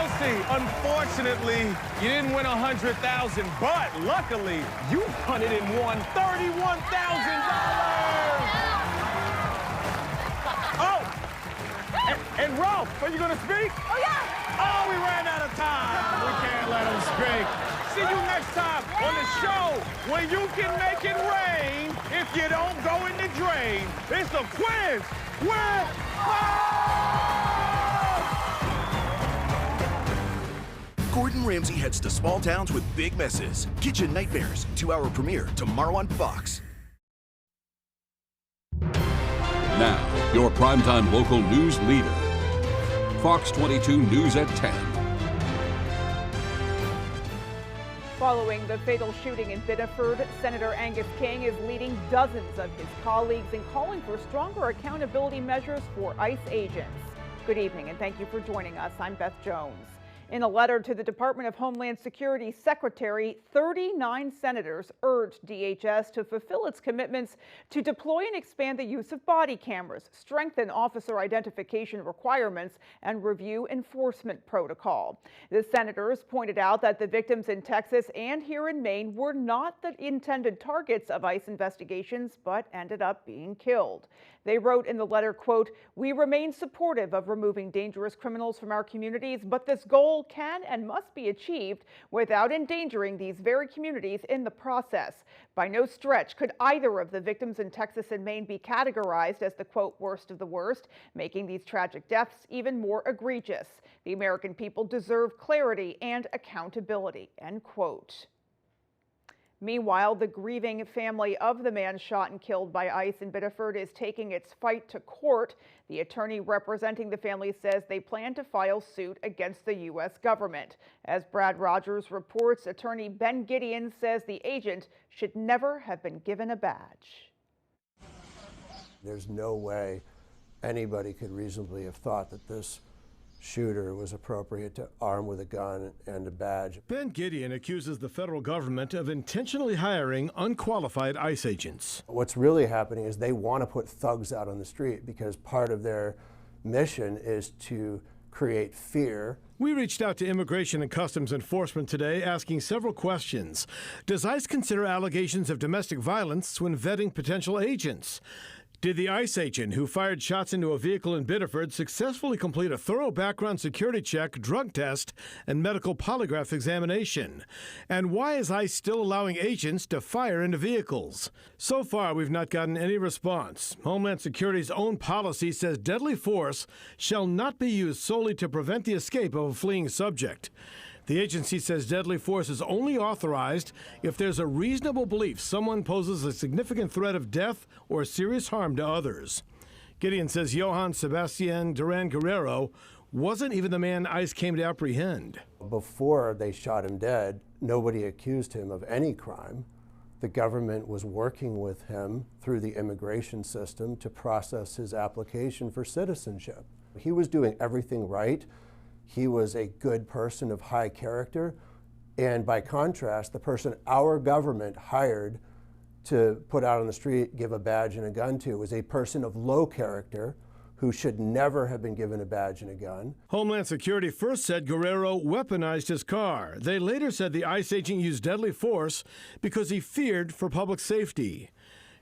Chelsea, unfortunately, you didn't win $100,000, but luckily, you won it and won $31,000. Oh, and Ralph, are you going to speak? Oh, yeah. Oh, we ran out of time. We can't let him speak. See you next time on the show where you can make it rain if you don't go in the drain. It's a quiz with Gordon Ramsay heads to small towns with big messes. Kitchen Nightmares, 2-hour premiere tomorrow on Fox. Now, your primetime local news leader. Fox 22 News at 10. Following the fatal shooting in Biddeford, Senator Angus King is leading dozens of his colleagues in calling for stronger accountability measures for ICE agents. Good evening and thank you for joining us. I'm Beth Jones. In a letter to the Department of Homeland Security Secretary, 39 senators urged DHS to fulfill its commitments to deploy and expand the use of body cameras, strengthen officer identification requirements, and review enforcement protocol. The senators pointed out that the victims in Texas and here in Maine were not the intended targets of ICE investigations, but ended up being killed. They wrote in the letter, quote, "We remain supportive of removing dangerous criminals from our communities, but this goal can and must be achieved without endangering these very communities in the process. By no stretch could either of the victims in Texas and Maine be categorized as the, quote, worst of the worst, making these tragic deaths even more egregious. The American people deserve clarity and accountability," end quote. Meanwhile, the grieving family of the man shot and killed by ICE in Biddeford is taking its fight to court. The attorney representing the family says they plan to file suit against the U.S. government. As Brad Rogers reports, attorney Ben Gideon says the agent should never have been given a badge. There's no way anybody could reasonably have thought that this shooter was appropriate to arm with a gun and a badge. Ben Gideon accuses the federal government of intentionally hiring unqualified ICE agents. What's really happening is they want to put thugs out on the street because part of their mission is to create fear. We reached out to Immigration and Customs Enforcement today asking several questions. Does ICE consider allegations of domestic violence when vetting potential agents? Did the ICE agent who fired shots into a vehicle in Biddeford successfully complete a thorough background security check, drug test, and medical polygraph examination? And why is ICE still allowing agents to fire into vehicles? So far, we've not gotten any response. Homeland Security's own policy says deadly force shall not be used solely to prevent the escape of a fleeing subject. The agency says deadly force is only authorized if there's a reasonable belief someone poses a significant threat of death or serious harm to others. Gideon says Johann Sebastian Duran Guerrero wasn't even the man ICE came to apprehend. Before they shot him dead, nobody accused him of any crime. The government was working with him through the immigration system to process his application for citizenship. He was doing everything right. He was a good person of high character, and by contrast, the person our government hired to put out on the street, give a badge and a gun to, was a person of low character who should never have been given a badge and a gun. Homeland Security first said Guerrero weaponized his car. They later said the ICE agent used deadly force because he feared for public safety.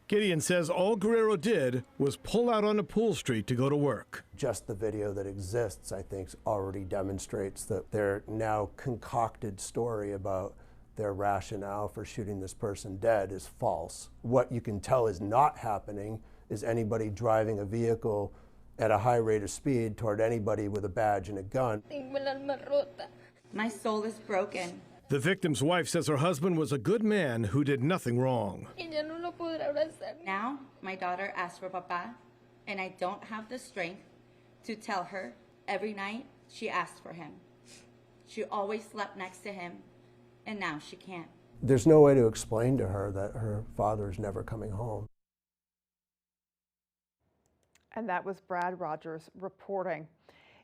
Gideon says all Guerrero did was pull out onto Pool Street to go to work. Just the video that exists, I think, already demonstrates that their now concocted story about their rationale for shooting this person dead is false. What you can tell is not happening is anybody driving a vehicle at a high rate of speed toward anybody with a badge and a gun. My soul is broken. The victim's wife says her husband was a good man who did nothing wrong. Now, my daughter asks for Papa, and I don't have the strength to tell her every night she asks for him. She always slept next to him, and now she can't. There's no way to explain to her that her father's never coming home. And that was Brad Rogers reporting.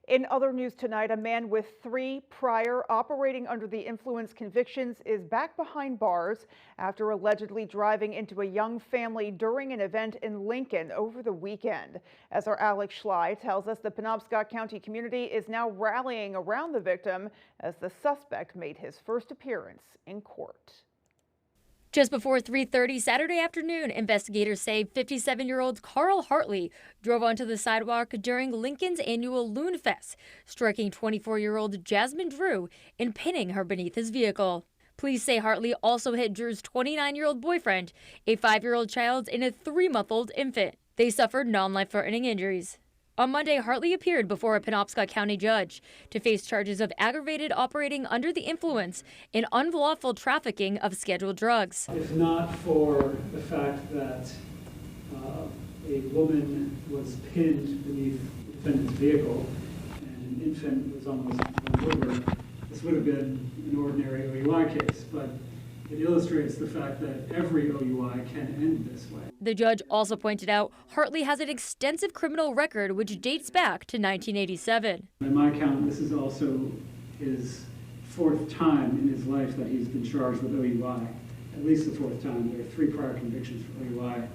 In other news tonight, a man with 3 prior operating under the influence convictions is back behind bars after allegedly driving into a young family during an event in Lincoln over the weekend. As our Alex Schley tells us, the Penobscot County community is now rallying around the victim as the suspect made his first appearance in court. Just before 3:30 Saturday afternoon, investigators say 57-year-old Carl Hartley drove onto the sidewalk during Lincoln's annual Loon Fest, striking 24-year-old Jasmine Drew and pinning her beneath his vehicle. Police say Hartley also hit Drew's 29-year-old boyfriend, a 5-year-old child, and a 3-month-old infant. They suffered non-life-threatening injuries. On Monday, Hartley appeared before a Penobscot County judge to face charges of aggravated operating under the influence and unlawful trafficking of scheduled drugs. If not for the fact that a woman was pinned beneath the defendant's vehicle and an infant was almost run over, this would have been an ordinary OUI case, but it illustrates the fact that every OUI can end this way. The judge also pointed out Hartley has an extensive criminal record which dates back to 1987. By my count, this is also his 4th time in his life that he's been charged with OUI. At least the 4th time. There are 3 prior convictions for OUI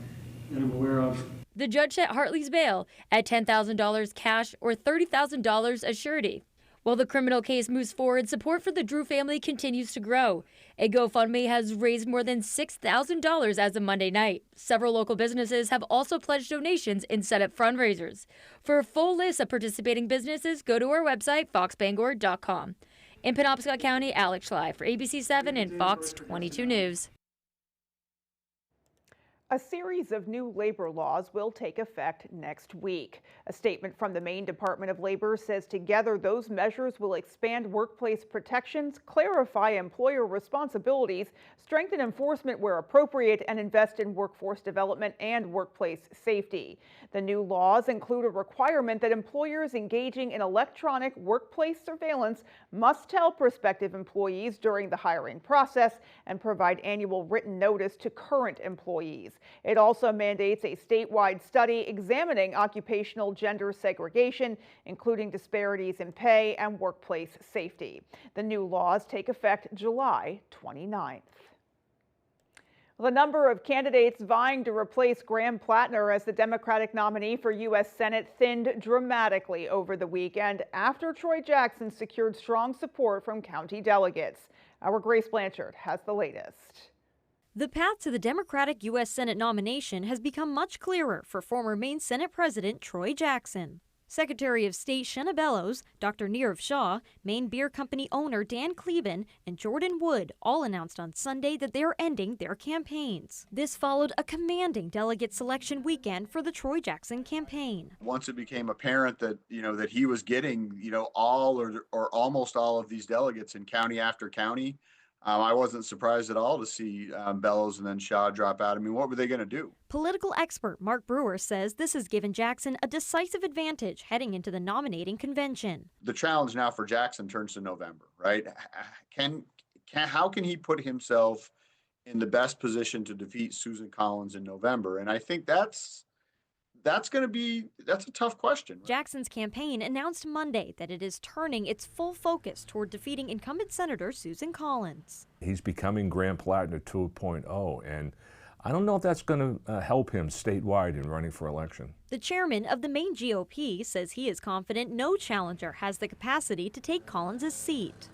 that I'm aware of. The judge set Hartley's bail at $10,000 cash or $30,000 as surety. While the criminal case moves forward, support for the Drew family continues to grow. A GoFundMe has raised more than $6,000 as of Monday night. Several local businesses have also pledged donations and set up fundraisers. For a full list of participating businesses, go to our website, foxbangor.com. In Penobscot County, Alex Schley for ABC 7 and Fox 22 News. A series of new labor laws will take effect next week. A statement from the Maine Department of Labor says together those measures will expand workplace protections, clarify employer responsibilities, strengthen enforcement where appropriate, and invest in workforce development and workplace safety. The new laws include a requirement that employers engaging in electronic workplace surveillance must tell prospective employees during the hiring process and provide annual written notice to current employees. It also mandates a statewide study examining occupational gender segregation, including disparities in pay and workplace safety. The new laws take effect July 29th. The number of candidates vying to replace Graham Plattner as the Democratic nominee for U.S. Senate thinned dramatically over the weekend after Troy Jackson secured strong support from county delegates. Our Grace Blanchard has the latest. The path to the Democratic U.S. Senate nomination has become much clearer for former Maine Senate President Troy Jackson. Secretary of State Shenna Bellows, Dr. Nirav Shah, Maine Beer Company owner Dan Cleben, and Jordan Wood all announced on Sunday that they are ending their campaigns. This followed a commanding delegate selection weekend for the Troy Jackson campaign. Once it became apparent that, that he was getting, all or almost all of these delegates in county after county, I wasn't surprised at all to see Bellows and then Shaw drop out. I mean, what were they going to do? Political expert Mark Brewer says this has given Jackson a decisive advantage heading into the nominating convention. The challenge now for Jackson turns to November, right? How can he put himself in the best position to defeat Susan Collins in November? And I think that's a tough question. Right? Jackson's campaign announced Monday that it is turning its full focus toward defeating incumbent Senator Susan Collins. He's becoming Graham Plattner 2.0, and I don't know if that's going to help him statewide in running for election. The chairman of the Maine GOP says he is confident no challenger has the capacity to take Collins' seat.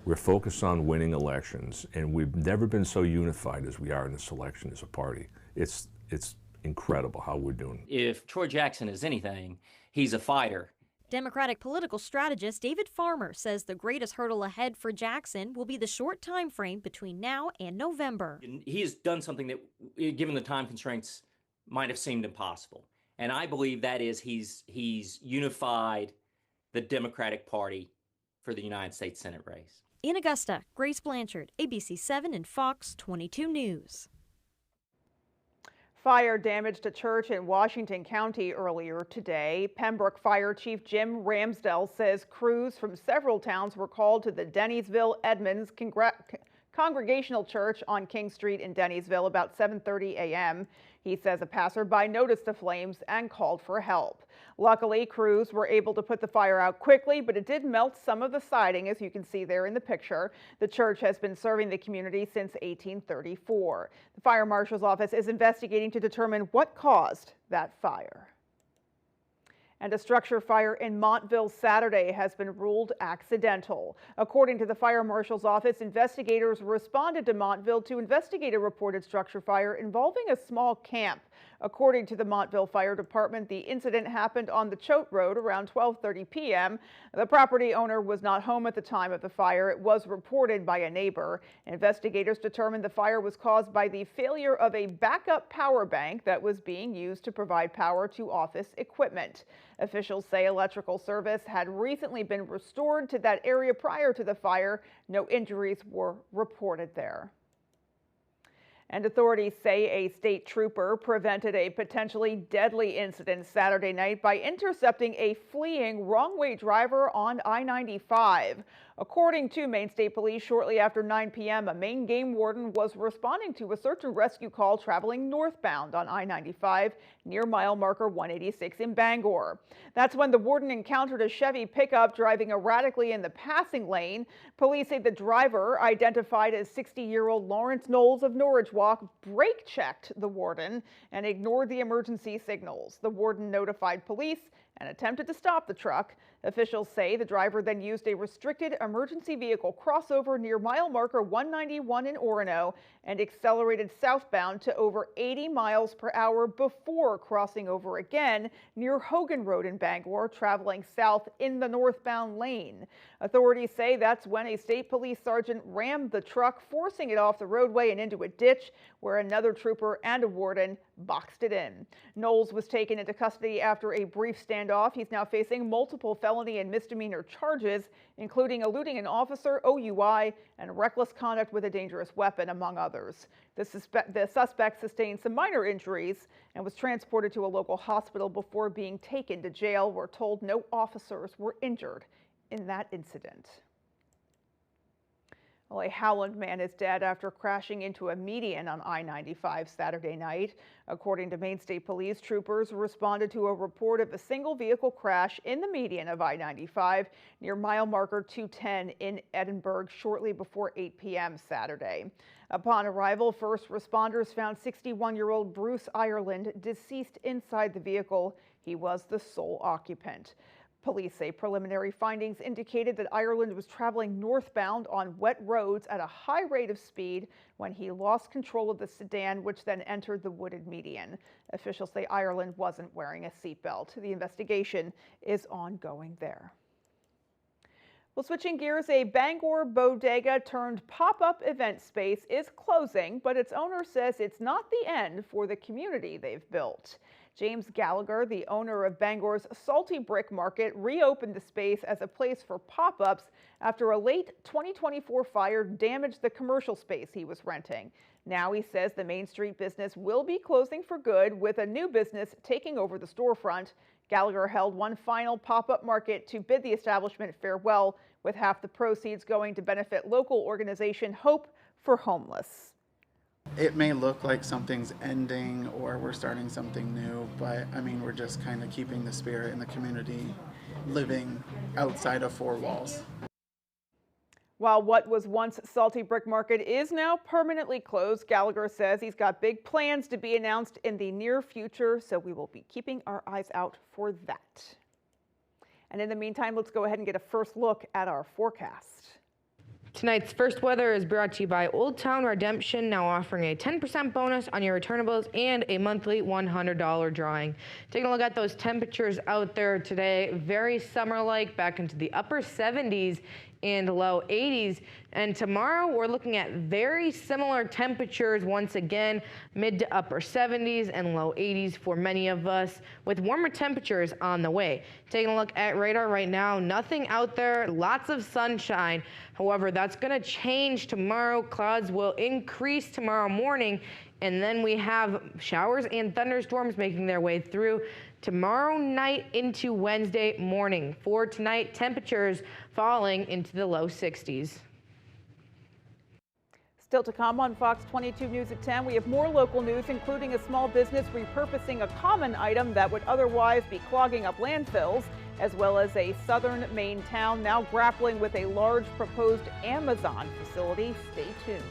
We're focused on winning elections, and we've never been so unified as we are in this election as a party. It's incredible how we're doing. If Troy Jackson is anything, he's a fighter. Democratic political strategist David Farmer says the greatest hurdle ahead for Jackson will be the short time frame between now and November. He has done something that, given the time constraints, might have seemed impossible. And I believe that is he's unified the Democratic Party for the United States Senate race. In Augusta, Grace Blanchard, ABC 7 and Fox 22 News. Fire damaged a church in Washington County earlier today. Pembroke Fire Chief Jim Ramsdell says crews from several towns were called to the Dennysville Edmonds Congregational Church on King Street in Dennisville about 7:30 a.m. He says a passerby noticed the flames and called for help. Luckily, crews were able to put the fire out quickly, but it did melt some of the siding, as you can see there in the picture. The church has been serving the community since 1834. The fire marshal's office is investigating to determine what caused that fire. And a structure fire in Montville Saturday has been ruled accidental. According to the fire marshal's office, investigators responded to Montville to investigate a reported structure fire involving a small camp. According to the Montville Fire Department, the incident happened on the Choate Road around 12:30 p.m. The property owner was not home at the time of the fire. It was reported by a neighbor. Investigators determined the fire was caused by the failure of a backup power bank that was being used to provide power to office equipment. Officials say electrical service had recently been restored to that area prior to the fire. No injuries were reported there. And authorities say a state trooper prevented a potentially deadly incident Saturday night by intercepting a fleeing wrong-way driver on I-95. According to Maine State Police, shortly after 9 p.m., a Maine game warden was responding to a search and rescue call traveling northbound on I-95 near mile marker 186 in Bangor. That's when the warden encountered a Chevy pickup driving erratically in the passing lane. Police say the driver, identified as 60-year-old Lawrence Knowles of Norwich Walk, brake-checked the warden and ignored the emergency signals. The warden notified police and attempted to stop the truck. Officials say the driver then used a restricted emergency vehicle crossover near mile marker 191 in Orono and accelerated southbound to over 80 miles per hour before crossing over again near Hogan Road in Bangor, traveling south in the northbound lane. Authorities say that's when a state police sergeant rammed the truck, forcing it off the roadway and into a ditch where another trooper and a warden boxed it in. Knowles was taken into custody after a brief standoff. He's now facing multiple felony and misdemeanor charges, including eluding an officer, OUI, and reckless conduct with a dangerous weapon, among others. The suspect sustained some minor injuries and was transported to a local hospital before being taken to jail. We're told no officers were injured in that incident. Well, a Howland man is dead after crashing into a median on I-95 Saturday night. According to Maine State Police, troopers responded to a report of a single vehicle crash in the median of I-95 near mile marker 210 in Edinburgh shortly before 8 p.m. Saturday. Upon arrival, first responders found 61-year-old Bruce Ireland deceased inside the vehicle. He was the sole occupant. Police say preliminary findings indicated that Ireland was traveling northbound on wet roads at a high rate of speed when he lost control of the sedan, which then entered the wooded median. Officials say Ireland wasn't wearing a seatbelt. The investigation is ongoing there. Well, switching gears, a Bangor bodega turned pop-up event space is closing, but its owner says it's not the end for the community they've built. James Gallagher, the owner of Bangor's Salty Brick Market, reopened the space as a place for pop-ups after a late 2024 fire damaged the commercial space he was renting. Now he says the Main Street business will be closing for good, with a new business taking over the storefront. Gallagher held one final pop-up market to bid the establishment farewell, with half the proceeds going to benefit local organization Hope for Homeless. It may look like something's ending or we're starting something new, but I mean, we're just kind of keeping the spirit in the community living outside of four walls. While what was once Salty Brick Market is now permanently closed, Gallagher says he's got big plans to be announced in the near future, so we will be keeping our eyes out for that. And in the meantime, let's go ahead and get a first look at our forecast. Tonight's first weather is brought to you by Old Town Redemption, now offering a 10% bonus on your returnables and a monthly $100 drawing. Taking a look at those temperatures out there today, very summer-like, back into the upper 70s and low 80s. And tomorrow we're looking at very similar temperatures once again, mid to upper 70s and low 80s for many of us, with warmer temperatures on the way. Taking a look at radar right now, nothing out there, lots of sunshine. However, that's going to change tomorrow. Clouds will increase tomorrow morning, and then we have showers and thunderstorms making their way through tomorrow night into Wednesday morning. For tonight, temperatures falling into the low 60s. Still to come on Fox 22 News at 10, we have more local news, including a small business repurposing a common item that would otherwise be clogging up landfills, as well as a southern Maine town now grappling with a large proposed Amazon facility. Stay tuned.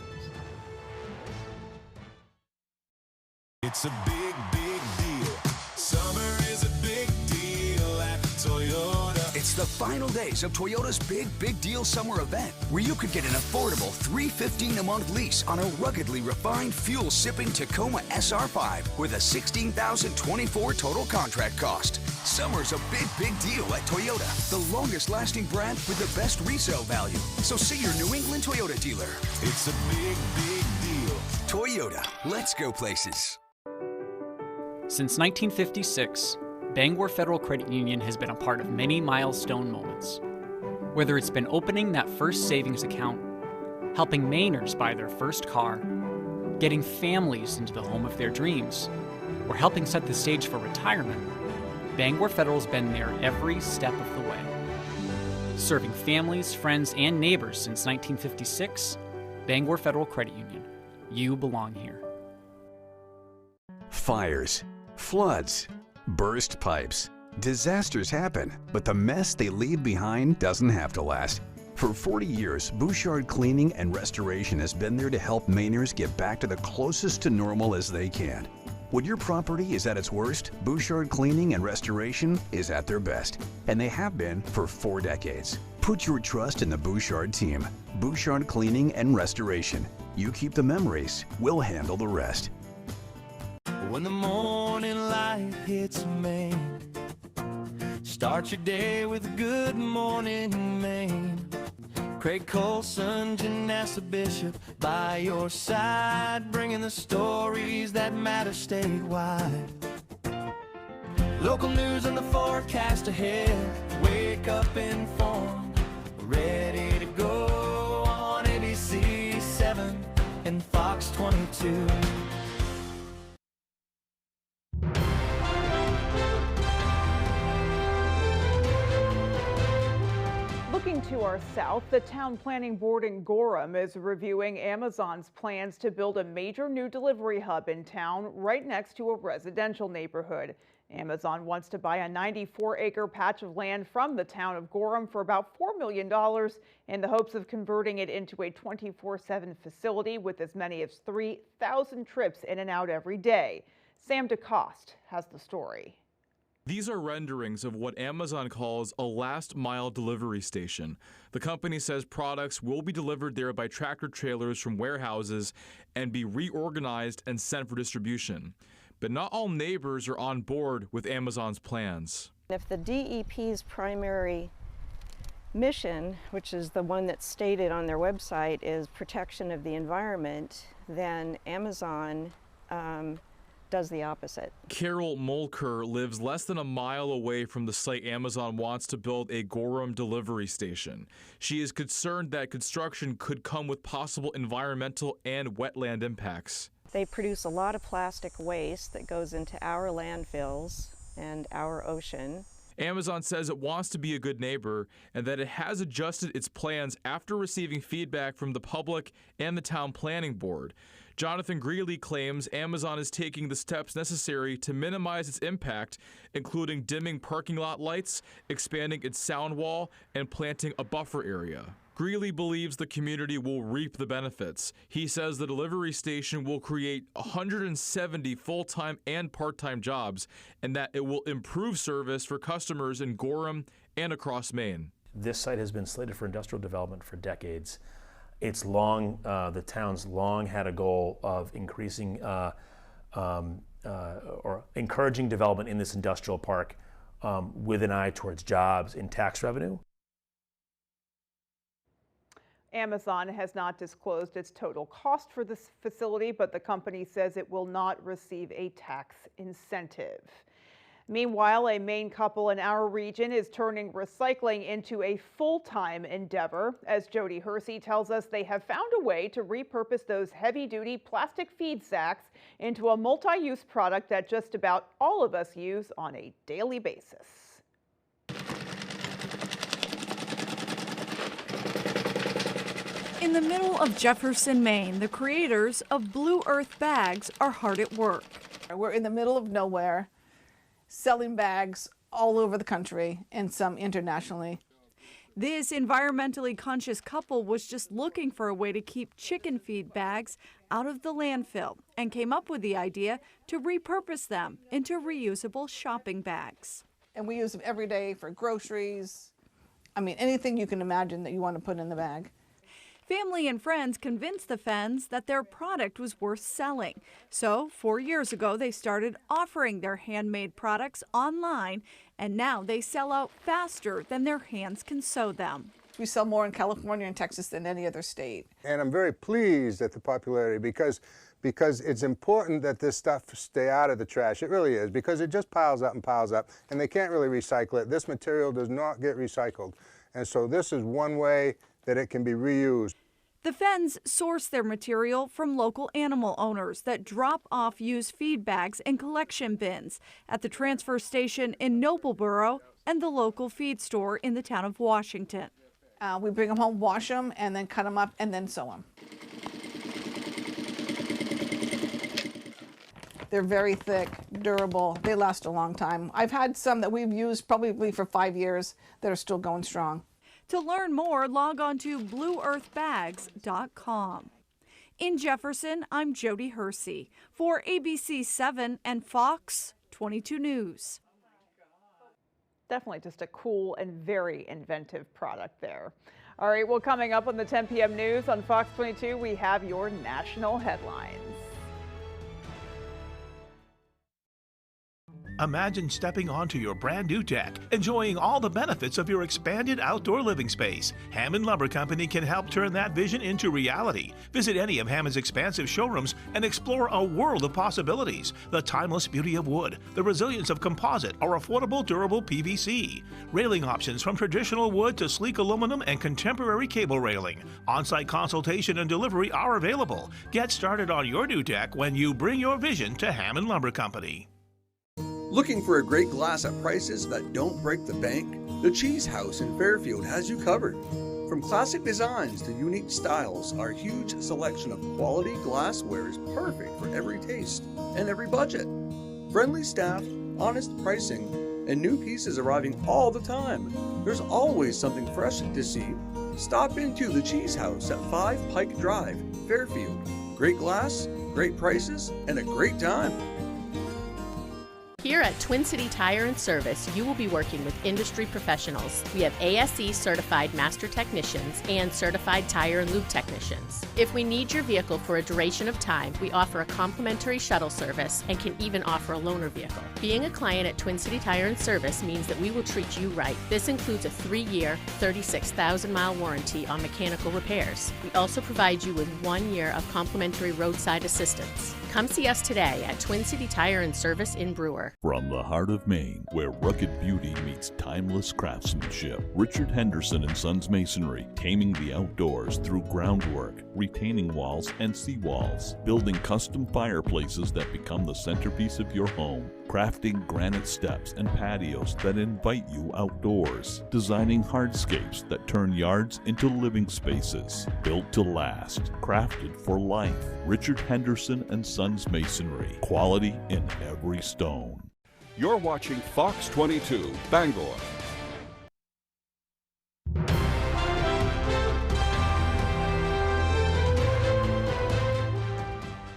It's a big, big deal. Summer is a big deal at Toyota. It's the final days of Toyota's Big, Big Deal Summer Event, where you could get an affordable $315 a month lease on a ruggedly refined, fuel-sipping Tacoma SR5 with a $16,024 total contract cost. Summer's a big, big deal at Toyota, the longest-lasting brand with the best resale value. So see your New England Toyota dealer. It's a big, big deal. Toyota, let's go places. Since 1956, Bangor Federal Credit Union has been a part of many milestone moments. Whether it's been opening that first savings account, helping Mainers buy their first car, getting families into the home of their dreams, or helping set the stage for retirement, Bangor Federal's been there every step of the way. Serving families, friends, and neighbors since 1956, Bangor Federal Credit Union. You belong here. Fires, floods, burst pipes. Disasters happen, but the mess they leave behind doesn't have to last. For 40 years, Bouchard Cleaning and Restoration has been there to help Mainers get back to the closest to normal as they can. When your property is at its worst, Bouchard Cleaning and Restoration is at their best, and they have been for 4 decades. Put your trust in the Bouchard team. Bouchard Cleaning and Restoration. You keep the memories, we'll handle the rest. When the morning light hits Maine, start your day with a good morning, Maine. Craig Colson, Janessa Bishop by your side, bringing the stories that matter statewide. Local news and the forecast ahead. Wake up informed, ready to go on ABC 7 and Fox 22. Looking to our south, the Town Planning Board in Gorham is reviewing Amazon's plans to build a major new delivery hub in town right next to a residential neighborhood. Amazon wants to buy a 94-acre patch of land from the town of Gorham for about $4 million in the hopes of converting it into a 24/7 facility with as many as 3,000 trips in and out every day. Sam DeCoste has the story. These are renderings of what Amazon calls a last-mile delivery station. The company says products will be delivered there by tractor-trailers from warehouses and be reorganized and sent for distribution. But not all neighbors are on board with Amazon's plans. If the DEP's primary mission, which is the one that's stated on their website, is protection of the environment, then Amazon does the opposite. Carol Molker lives less than a mile away from the site Amazon wants to build a Gorham delivery station. She is concerned that construction could come with possible environmental and wetland impacts. They produce a lot of plastic waste that goes into our landfills and our ocean. Amazon says it wants to be a good neighbor and that it has adjusted its plans after receiving feedback from the public and the town planning board. Jonathan Greeley claims Amazon is taking the steps necessary to minimize its impact, including dimming parking lot lights, expanding its sound wall, and planting a buffer area. Greeley believes the community will reap the benefits. He says the delivery station will create 170 full-time and part-time jobs, and that it will improve service for customers in Gorham and across Maine. This site has been slated for industrial development for decades. It's long, the town's long had a goal of increasing or encouraging development in this industrial park with an eye towards jobs and tax revenue. Amazon has not disclosed its total cost for this facility, but the company says it will not receive a tax incentive. Meanwhile, a Maine couple in our region is turning recycling into a full-time endeavor. As Jody Hersey tells us, they have found a way to repurpose those heavy-duty plastic feed sacks into a multi-use product that just about all of us use on a daily basis. In the middle of Jefferson, Maine, the creators of Blue Earth bags are hard at work. We're in the middle of nowhere, selling bags all over the country and some internationally. This environmentally conscious couple was just looking for a way to keep chicken feed bags out of the landfill and came up with the idea to repurpose them into reusable shopping bags. And we use them every day for groceries. I mean, anything you can imagine that you want to put in the bag. Family and friends convinced the Fens that their product was worth selling. So 4 years ago, they started offering their handmade products online, and now they sell out faster than their hands can sew them. We sell more in California and Texas than any other state. And I'm very pleased at the popularity because it's important that this stuff stay out of the trash. It really is, because it just piles up, and they can't really recycle it. This material does not get recycled. And so this is one way that it can be reused. The Fens source their material from local animal owners that drop off used feed bags in collection bins at the transfer station in Nobleboro and the local feed store in the town of Washington. We bring them home, wash them, and then cut them up and then sew them. They're very thick, durable, they last a long time. I've had some that we've used probably for 5 years that are still going strong. To learn more, log on to blueearthbags.com. In Jefferson, I'm Jody Hersey for ABC 7 and Fox 22 News. Definitely just a cool and very inventive product there. All right, well, coming up on the 10 p.m. news on Fox 22, we have your national headlines. Imagine stepping onto your brand new deck, enjoying all the benefits of your expanded outdoor living space. Hammond Lumber Company can help turn that vision into reality. Visit any of Hammond's expansive showrooms and explore a world of possibilities. The timeless beauty of wood, the resilience of composite or affordable durable PVC. Railing options from traditional wood to sleek aluminum and contemporary cable railing. On-site consultation and delivery are available. Get started on your new deck when you bring your vision to Hammond Lumber Company. Looking for a great glass at prices that don't break the bank? The Cheese House in Fairfield has you covered. From classic designs to unique styles, our huge selection of quality glassware is perfect for every taste and every budget. Friendly staff, honest pricing, and new pieces arriving all the time. There's always something fresh to see. Stop into the Cheese House at 5 Pike Drive, Fairfield. Great glass, great prices, and a great time. Here at Twin City Tire and Service, you will be working with industry professionals. We have ASE certified master technicians and certified tire and lube technicians. If we need your vehicle for a duration of time, we offer a complimentary shuttle service and can even offer a loaner vehicle. Being a client at Twin City Tire and Service means that we will treat you right. This includes a 3-year, 36,000-mile warranty on mechanical repairs. We also provide you with 1 year of complimentary roadside assistance. Come see us today at Twin City Tire and Service in Brewer. From the heart of Maine, where rugged beauty meets timeless craftsmanship, Richard Henderson & Sons Masonry, taming the outdoors through groundwork, retaining walls and seawalls, building custom fireplaces that become the centerpiece of your home, crafting granite steps and patios that invite you outdoors, designing hardscapes that turn yards into living spaces, built to last, crafted for life. Richard Henderson & Sons Masonry, quality in every stone. You're watching Fox 22, Bangor.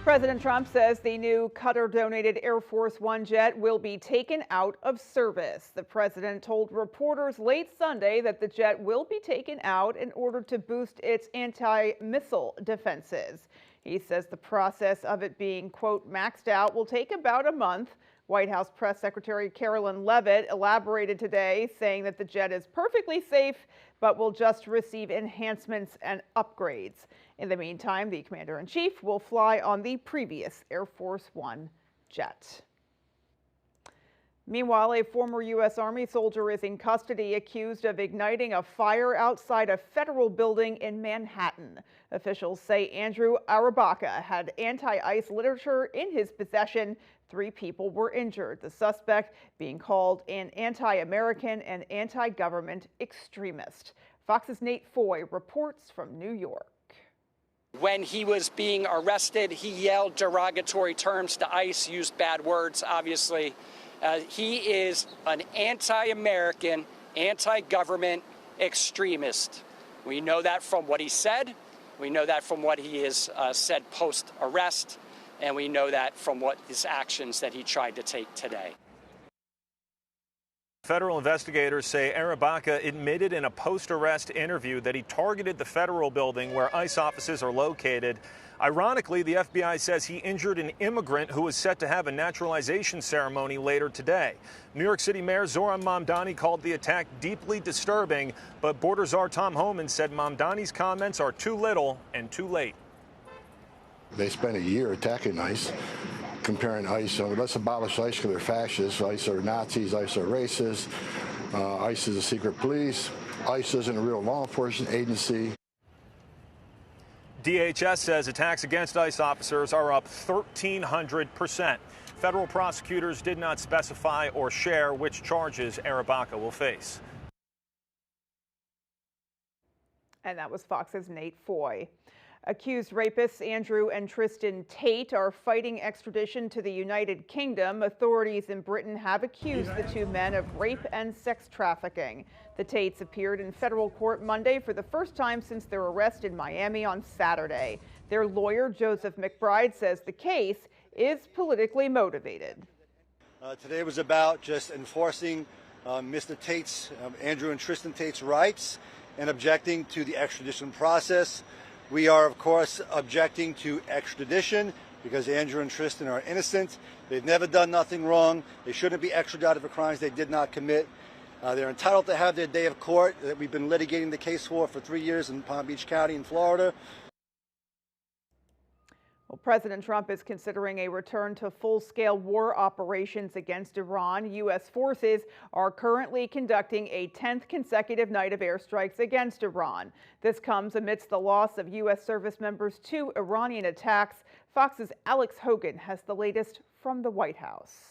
President Trump says the new Qatar-donated Air Force One jet will be taken out of service. The president told reporters late Sunday that the jet will be taken out in order to boost its anti-missile defenses. He says the process of it being, quote, maxed out will take about a month. White House Press Secretary Carolyn Leavitt elaborated today, saying that the jet is perfectly safe, but will just receive enhancements and upgrades. In the meantime, the commander-in-chief will fly on the previous Air Force One jet. Meanwhile, a former U.S. Army soldier is in custody accused of igniting a fire outside a federal building in Manhattan. Officials say Andrew Arabaka had anti-ICE literature in his possession. 3 people were injured, the suspect being called an anti-American and anti-government extremist. Fox's Nate Foy reports from New York. When he was being arrested, he yelled derogatory terms to ICE, used bad words, obviously. He is an anti-American, anti-government extremist. We know that from what he said. We know that from what he has said post-arrest. And we know that from what his actions that he tried to take today. Federal investigators say Arabaka admitted in a post-arrest interview that he targeted the federal building where ICE offices are located. Ironically, the FBI says he injured an immigrant who is set to have a naturalization ceremony later today. New York City Mayor Zohran Mamdani called the attack deeply disturbing, but Border Czar Tom Homan said Mamdani's comments are too little and too late. They spent a year attacking ICE, comparing ICE. Let's abolish ICE because they're fascists. ICE are Nazis. ICE are racist. ICE is a secret police. ICE isn't a real law enforcement agency. DHS says attacks against ICE officers are up 1,300%. Federal prosecutors did not specify or share which charges Arabaka will face. And that was Fox's Nate Foy. Accused rapists Andrew and Tristan Tate are fighting extradition to the United Kingdom. Authorities in Britain have accused the two men of rape and sex trafficking. The Tates appeared in federal court Monday for the first time since their arrest in Miami on Saturday. Their lawyer, Joseph McBride, says the case is politically motivated. Today was about just enforcing Mr. Tate's, Andrew and Tristan Tate's rights and objecting to the extradition process. We are, of course, objecting to extradition because Andrew and Tristan are innocent. They've never done nothing wrong. They shouldn't be extradited for crimes they did not commit. They're entitled to have their day of court that we've been litigating the case for 3 years in Palm Beach County in Florida. Well, President Trump is considering a return to full-scale war operations against Iran. U.S. forces are currently conducting a 10th consecutive night of airstrikes against Iran. This comes amidst the loss of U.S. service members to Iranian attacks. Fox's Alex Hogan has the latest from the White House.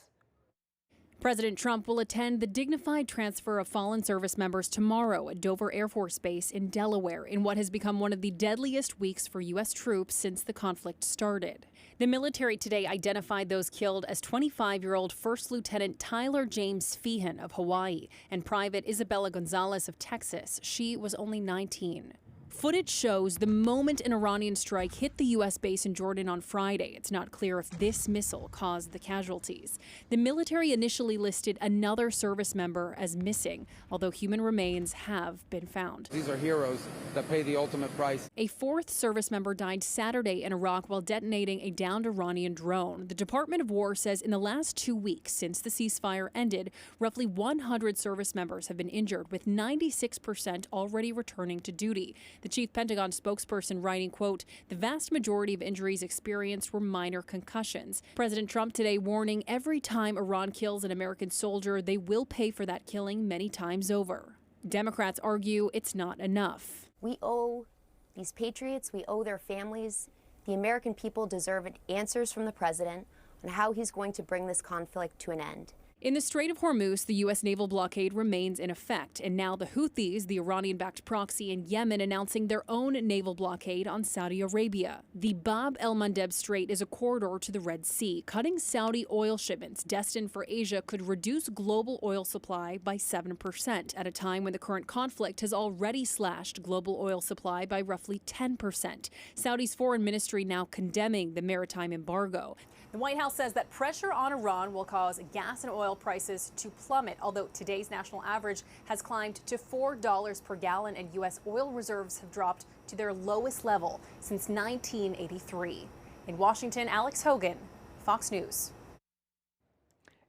President Trump will attend the dignified transfer of fallen service members tomorrow at Dover Air Force Base in Delaware in what has become one of the deadliest weeks for U.S. troops since the conflict started. The military today identified those killed as 25-year-old First Lieutenant Tyler James Feehan of Hawaii and Private Isabella Gonzalez of Texas. She was only 19. Footage shows the moment an Iranian strike hit the U.S. base in Jordan on Friday. It's not clear if this missile caused the casualties. The military initially listed another service member as missing, although human remains have been found. These are heroes that pay the ultimate price. A fourth service member died Saturday in Iraq while detonating a downed Iranian drone. The Department of War says in the last 2 weeks since the ceasefire ended, roughly 100 service members have been injured, with 96% already returning to duty. The chief Pentagon spokesperson writing, quote, "The vast majority of injuries experienced were minor concussions." President Trump today warning every time Iran kills an American soldier, they will pay for that killing many times over. Democrats argue it's not enough. We owe these patriots, we owe their families, the American people deserve answers from the president on how he's going to bring this conflict to an end. In the Strait of Hormuz, the U.S. naval blockade remains in effect, and now the Houthis, the Iranian-backed proxy in Yemen, announcing their own naval blockade on Saudi Arabia. The Bab el-Mandeb Strait is a corridor to the Red Sea. Cutting Saudi oil shipments destined for Asia could reduce global oil supply by 7%, at a time when the current conflict has already slashed global oil supply by roughly 10%. Saudi's foreign ministry now condemning the maritime embargo. The White House says that pressure on Iran will cause gas and oil prices to plummet, although today's national average has climbed to $4 per gallon and U.S. oil reserves have dropped to their lowest level since 1983. In Washington, Alex Hogan, Fox News.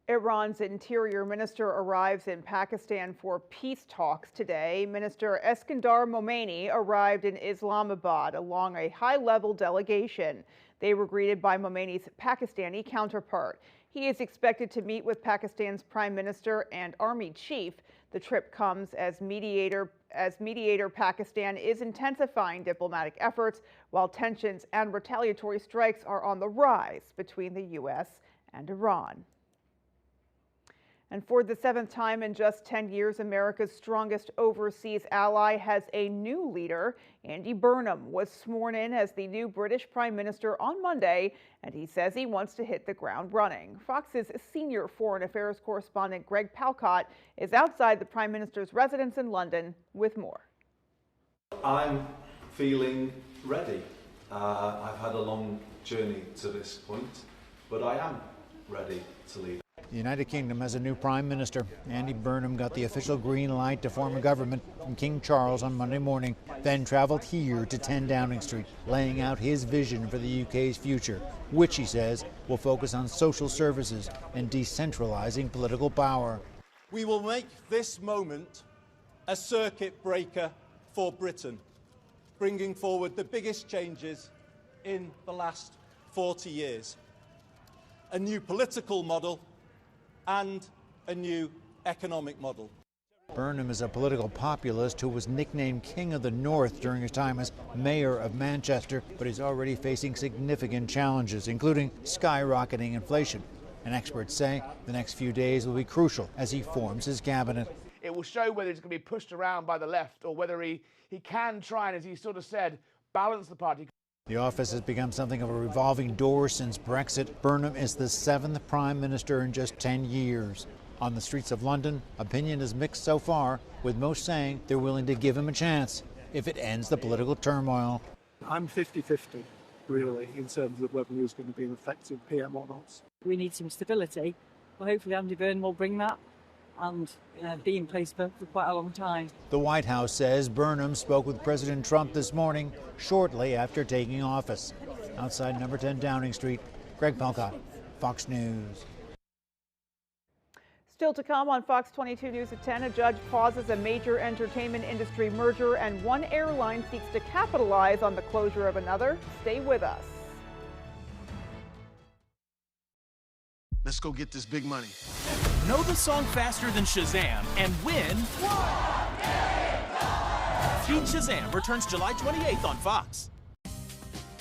Iran's interior minister arrives in Pakistan for peace talks today. Minister Eskandar Momeni arrived in Islamabad along a high-level delegation. They were greeted by Momeni's Pakistani counterpart. He is expected to meet with Pakistan's prime minister and army chief. The trip comes as mediator Pakistan is intensifying diplomatic efforts while tensions and retaliatory strikes are on the rise between the U.S. and Iran. And for the 7th time in just 10 years, America's strongest overseas ally has a new leader. Andy Burnham was sworn in as the new British Prime Minister on Monday, and he says he wants to hit the ground running. Fox's senior foreign affairs correspondent Greg Palcott is outside the Prime Minister's residence in London with more. I'm feeling ready. I've had a long journey to this point, but I am ready to lead. The United Kingdom has a new Prime Minister. Andy Burnham got the official green light to form a government from King Charles on Monday morning, then traveled here to 10 Downing Street, laying out his vision for the UK's future, which he says will focus on social services and decentralising political power. We will make this moment a circuit breaker for Britain, bringing forward the biggest changes in the last 40 years. A new political model and a new economic model. Burnham is a political populist who was nicknamed King of the North during his time as mayor of Manchester, but he's already facing significant challenges, including skyrocketing inflation. And experts say the next few days will be crucial as he forms his cabinet. It will show whether he's going to be pushed around by the left or whether he can try and, as he sort of said, balance the party. The office has become something of a revolving door since Brexit. Burnham is the 7th Prime Minister in just 10 years. On the streets of London, opinion is mixed so far, with most saying they're willing to give him a chance if it ends the political turmoil. I'm 50-50, really, in terms of whether he's going to be an effective PM or not. We need some stability, but hopefully Andy Burnham will bring that and be in place for quite a long time. The White House says Burnham spoke with President Trump this morning, shortly after taking office. Outside number 10 Downing Street, Greg Palcott, Fox News. Still to come on Fox 22 News at 10, a judge pauses a major entertainment industry merger and one airline seeks to capitalize on the closure of another. Stay with us. Let's go get this big money. Know the song faster than Shazam and win. Feed Shazam returns July 28th on Fox.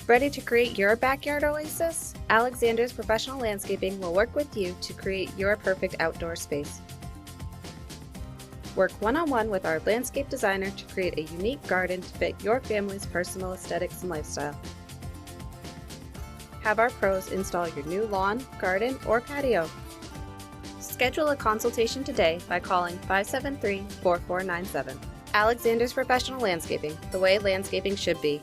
Ready to create your backyard oasis? Alexander's Professional Landscaping will work with you to create your perfect outdoor space. Work one-on-one with our landscape designer to create a unique garden to fit your family's personal aesthetics and lifestyle. Have our pros install your new lawn, garden, or patio. Schedule a consultation today by calling 573-4497. Alexander's Professional Landscaping, the way landscaping should be.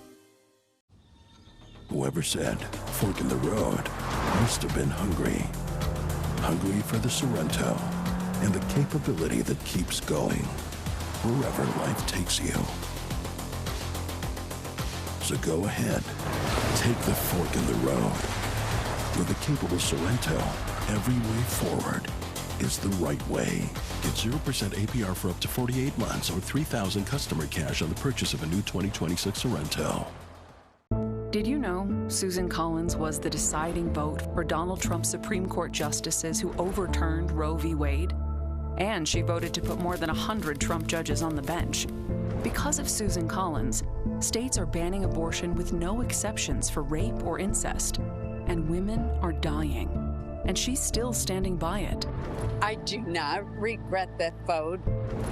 Whoever said fork in the road must have been hungry. Hungry for the Sorrento and the capability that keeps going wherever life takes you. So go ahead, take the fork in the road. With a capable Sorrento, every way forward is the right way. Get 0% APR for up to 48 months or $3,000 customer cash on the purchase of a new 2026 Sorrento. Did you know Susan Collins was the deciding vote for Donald Trump's Supreme Court justices who overturned Roe v. Wade? And she voted to put more than 100 Trump judges on the bench. Because of Susan Collins, states are banning abortion with no exceptions for rape or incest. And women are dying. And she's still standing by it. I do not regret that vote.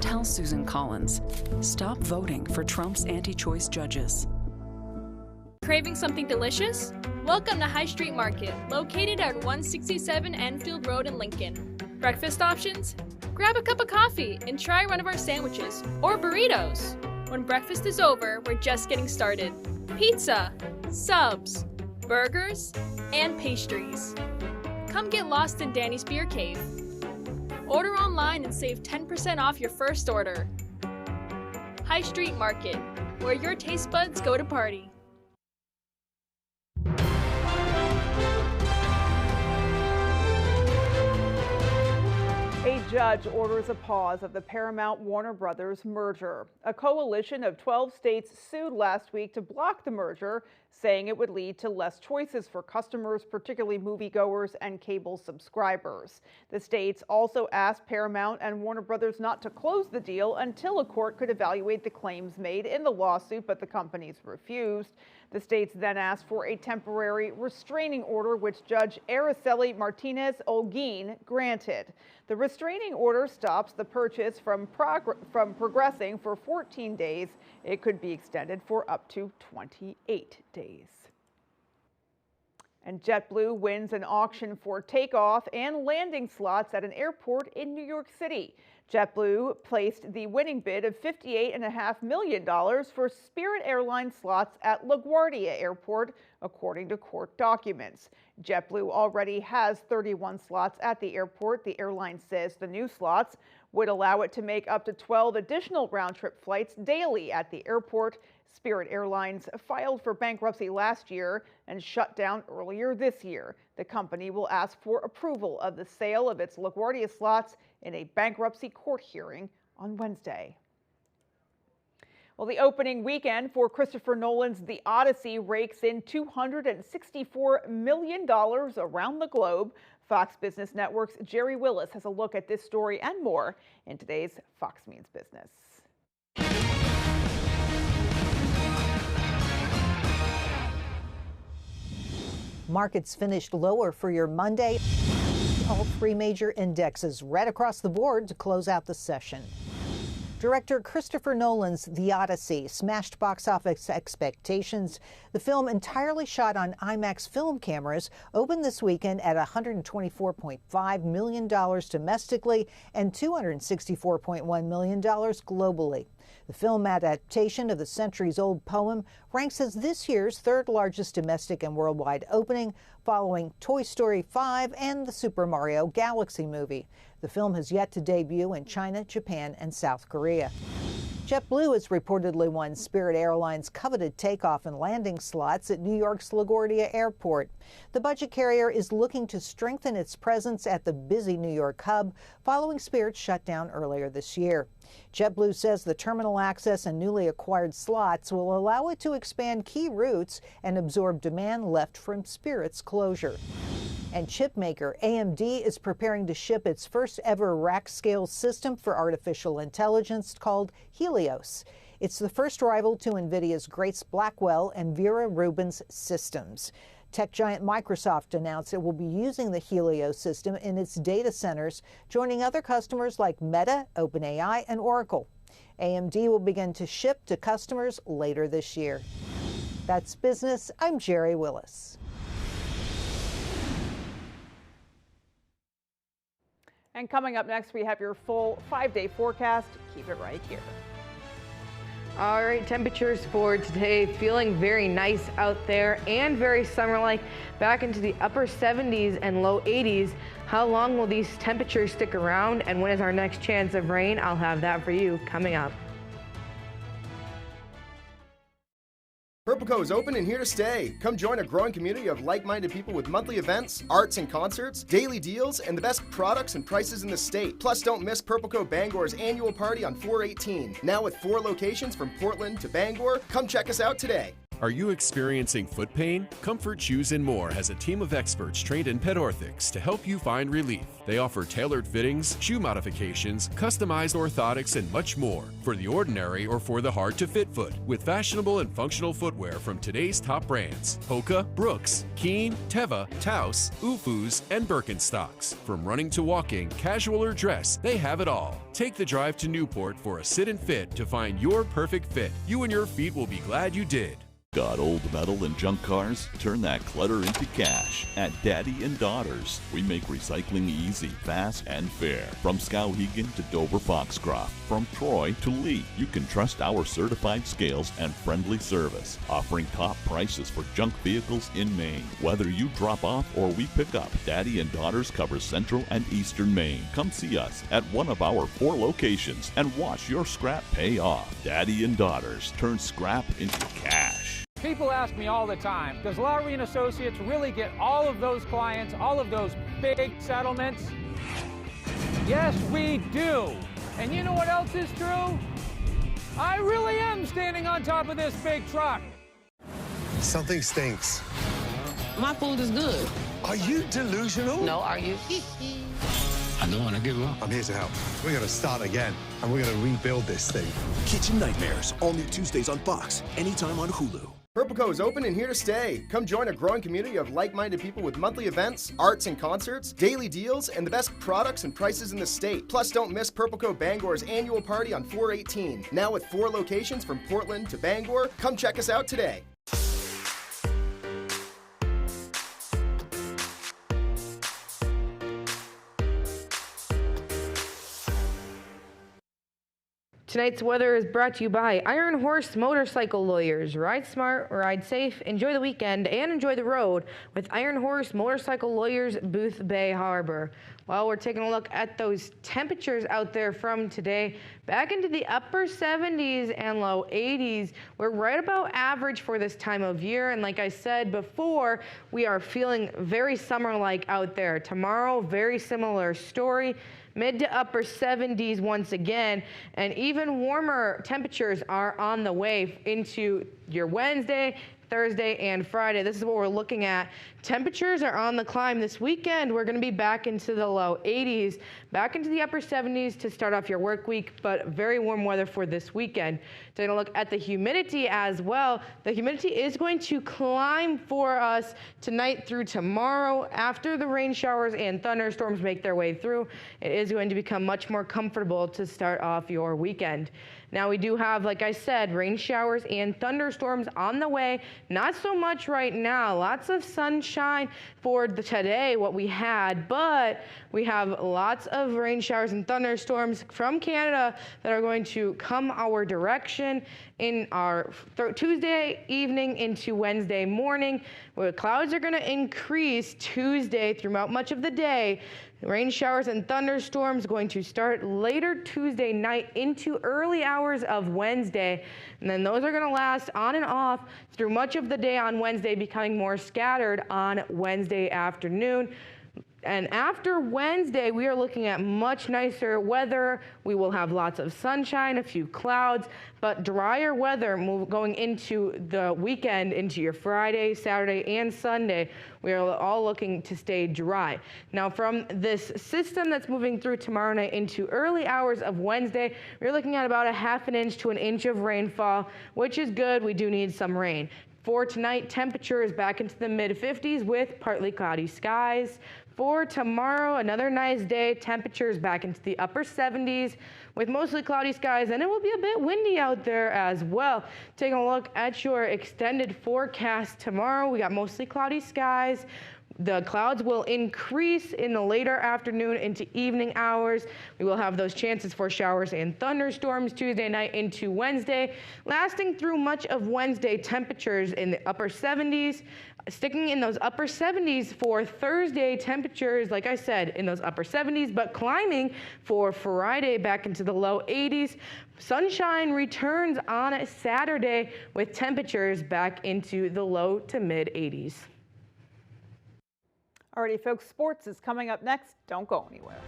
Tell Susan Collins, stop voting for Trump's anti-choice judges. Craving something delicious? Welcome to High Street Market, located at 167 Enfield Road in Lincoln. Breakfast options? Grab a cup of coffee and try one of our sandwiches or burritos. When breakfast is over, we're just getting started. Pizza, subs, burgers, and pastries. Come get lost in Danny's Beer Cave. Order online and save 10% off your first order. High Street Market, where your taste buds go to party. A judge orders a pause of the Paramount-Warner Brothers merger. A coalition of 12 states sued last week to block the merger saying it would lead to less choices for customers, particularly moviegoers and cable subscribers. The states also asked Paramount and Warner Brothers not to close the deal until a court could evaluate the claims made in the lawsuit, but the companies refused. The states then asked for a temporary restraining order, which Judge Araceli Martinez-Olguin granted. The restraining order stops the purchase from progressing for 14 days. It could be extended for up to 28 days. And JetBlue wins an auction for takeoff and landing slots at an airport in New York City. JetBlue placed the winning bid of $58.5 million for Spirit Airlines slots at LaGuardia Airport, according to court documents. JetBlue already has 31 slots at the airport. The airline says the new slots would allow it to make up to 12 additional round-trip flights daily at the airport. Spirit Airlines filed for bankruptcy last year and shut down earlier this year. The company will ask for approval of the sale of its LaGuardia slots in a bankruptcy court hearing on Wednesday. Well, the opening weekend for Christopher Nolan's The Odyssey rakes in $264 million around the globe. Fox Business Network's Jerry Willis has a look at this story and more in today's Fox Means Business. Markets finished lower for your Monday. All three major indexes red across the board to close out the session. Director Christopher Nolan's The Odyssey smashed box office expectations. The film, entirely shot on IMAX film cameras, opened this weekend at $124.5 million domestically and $264.1 million globally. The film adaptation of the centuries-old poem ranks as this year's third largest domestic and worldwide opening, following Toy Story 5 and the Super Mario Galaxy movie. The film has yet to debut in China, Japan, and South Korea. JetBlue has reportedly won Spirit Airlines' coveted takeoff and landing slots at New York's LaGuardia Airport. The budget carrier is looking to strengthen its presence at the busy New York hub following Spirit's shutdown earlier this year. JetBlue says the terminal access and newly acquired slots will allow it to expand key routes and absorb demand left from Spirit's closure. And chipmaker AMD is preparing to ship its first ever rack-scale system for artificial intelligence called Helios. It's the first rival to NVIDIA's Grace Blackwell and Vera Rubin's systems. Tech giant Microsoft announced it will be using the Helios system in its data centers, joining other customers like Meta, OpenAI, and Oracle. AMD will begin to ship to customers later this year. That's business. I'm Jerry Willis. And coming up next, we have your full 5-day forecast. Keep it right here. All right, temperatures for today, feeling very nice out there and very summer-like, back into the upper 70s and low 80s. How long will these temperatures stick around, and when is our next chance of rain? I'll have that for you coming up. Purple Co is open and here to stay. Come join a growing community of like-minded people with monthly events, arts and concerts, daily deals, and the best products and prices in the state. Plus, don't miss Purple Co Bangor's annual party on floor 18. Now with 4 locations from Portland to Bangor. Come check us out today. Are you experiencing foot pain? Comfort Shoes & More has a team of experts trained in pet orthotics to help you find relief. They offer tailored fittings, shoe modifications, customized orthotics, and much more for the ordinary or for the hard-to-fit foot, with fashionable and functional footwear from today's top brands: Hoka, Brooks, Keen, Teva, Taos, Ufus, and Birkenstocks. From running to walking, casual or dress, they have it all. Take the drive to Newport for a sit and fit to find your perfect fit. You and your feet will be glad you did. Got old metal and junk cars? Turn that clutter into cash at Daddy and Daughters. We make recycling easy, fast, and fair. From Skowhegan to Dover Foxcroft, from Troy to Lee, you can trust our certified scales and friendly service, offering top prices for junk vehicles in Maine. Whether you drop off or we pick up, Daddy and Daughters covers central and eastern Maine. Come see us at one of our 4 locations and watch your scrap pay off. Daddy and Daughters, turn scrap into cash. People ask me all the time, does Lowry & Associates really get all of those clients, all of those big settlements? Yes, we do. And you know what else is true? I really am standing on top of this big truck. Something stinks. My food is good. Are you delusional? No, are you? I don't want to give up. I'm here to help. We're going to start again, and we're going to rebuild this thing. Kitchen Nightmares, all new Tuesdays on Fox, anytime on Hulu. Purple Co is open and here to stay. Come join a growing community of like-minded people with monthly events, arts and concerts, daily deals, and the best products and prices in the state. Plus, don't miss Purple Co Bangor's annual party on 4/18. Now with 4 locations from Portland to Bangor. Come check us out today. Tonight's weather is brought to you by Iron Horse Motorcycle Lawyers. Ride smart, ride safe, enjoy the weekend, and enjoy the road with Iron Horse Motorcycle Lawyers, Booth Bay Harbor. Well, we're taking a look at those temperatures out there from today. Back into the upper 70s and low 80s. We're right about average for this time of year. And like I said before, we are feeling very summer-like out there. Tomorrow, very similar story. Mid to upper 70s once again, and even warmer temperatures are on the way into your Wednesday, Thursday, and Friday. This is what we're looking at. Temperatures are on the climb this weekend. We're going to be back into the low 80s, back into the upper 70s to start off your work week, but very warm weather for this weekend. Taking a look at the humidity as well. The humidity is going to climb for us tonight through tomorrow. After the rain showers and thunderstorms make their way through, it is going to become much more comfortable to start off your weekend. Now we do have, like I said, rain showers and thunderstorms on the way. Not so much right now. Lots of sunshine for today, what we had, but we have lots of rain showers and thunderstorms from Canada that are going to come our direction in our Tuesday evening into Wednesday morning, where clouds are going to increase Tuesday throughout much of the day. Rain showers and thunderstorms going to start later Tuesday night into early hours of Wednesday. And then those are going to last on and off through much of the day on Wednesday, becoming more scattered on Wednesday afternoon. And after Wednesday, we are looking at much nicer weather. We will have lots of sunshine, a few clouds, but drier weather going into the weekend, into your Friday, Saturday, and Sunday. We are all looking to stay dry. Now, from this system that's moving through tomorrow night into early hours of Wednesday, we're looking at about a ½ inch to an inch of rainfall, which is good. We do need some rain. For tonight, temperature is back into the mid-50s with partly cloudy skies. For tomorrow, another nice day. Temperatures back into the upper 70s with mostly cloudy skies, and it will be a bit windy out there as well. Taking a look at your extended forecast tomorrow, we got mostly cloudy skies. The clouds will increase in the later afternoon into evening hours. We will have those chances for showers and thunderstorms Tuesday night into Wednesday, lasting through much of Wednesday. Temperatures in the upper 70s, sticking in those upper 70s for Thursday. Temperatures, like I said, in those upper 70s, but climbing for Friday back into the low 80s. Sunshine returns on Saturday with temperatures back into the low to mid 80s. Alrighty, folks, sports is coming up next. Don't go anywhere.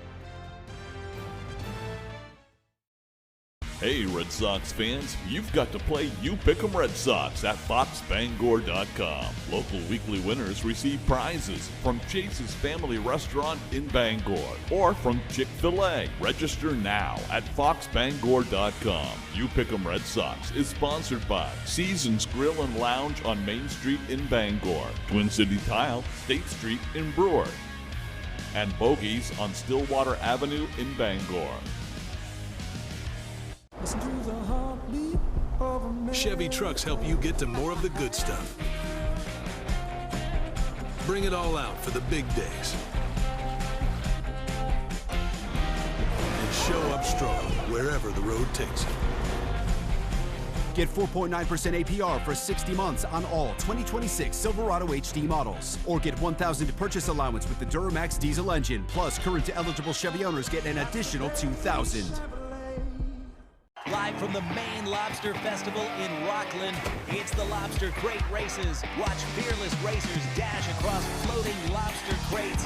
Hey, Red Sox fans, you've got to play You Pick 'em Red Sox at foxbangor.com. Local weekly winners receive prizes from Chase's Family Restaurant in Bangor or from Chick-fil-A. Register now at foxbangor.com. You Pick 'em Red Sox is sponsored by Seasons Grill and Lounge on Main Street in Bangor, Twin City Tile, State Street in Brewer, and Bogies on Stillwater Avenue in Bangor. Chevy trucks help you get to more of the good stuff. Bring it all out for the big days. And show up strong wherever the road takes you. Get 4.9% APR for 60 months on all 2026 Silverado HD models. Or get $1,000 to purchase allowance with the Duramax diesel engine. Plus, current eligible Chevy owners get an additional $2,000. Live from the Maine Lobster Festival in Rockland, it's the Lobster Crate Races. Watch fearless racers dash across floating lobster crates.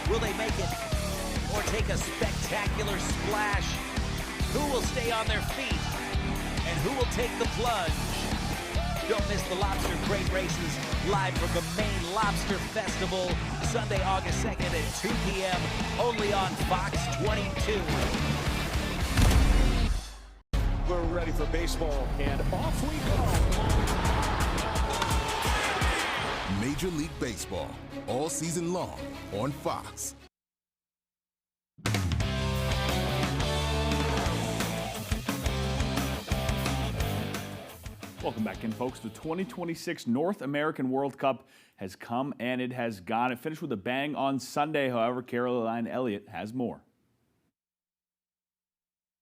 Will they make it or take a spectacular splash? Who will stay on their feet and who will take the plunge? Don't miss the Lobster Crate Races live from the Maine Lobster Festival, Sunday, August 2nd at 2 p.m. only on Fox 22. We're ready for baseball, and off we go. Major League Baseball, all season long on Fox. Welcome back in, folks. The 2026 North American World Cup has come and it has gone. It finished with a bang on Sunday. However, Caroline Elliott has more.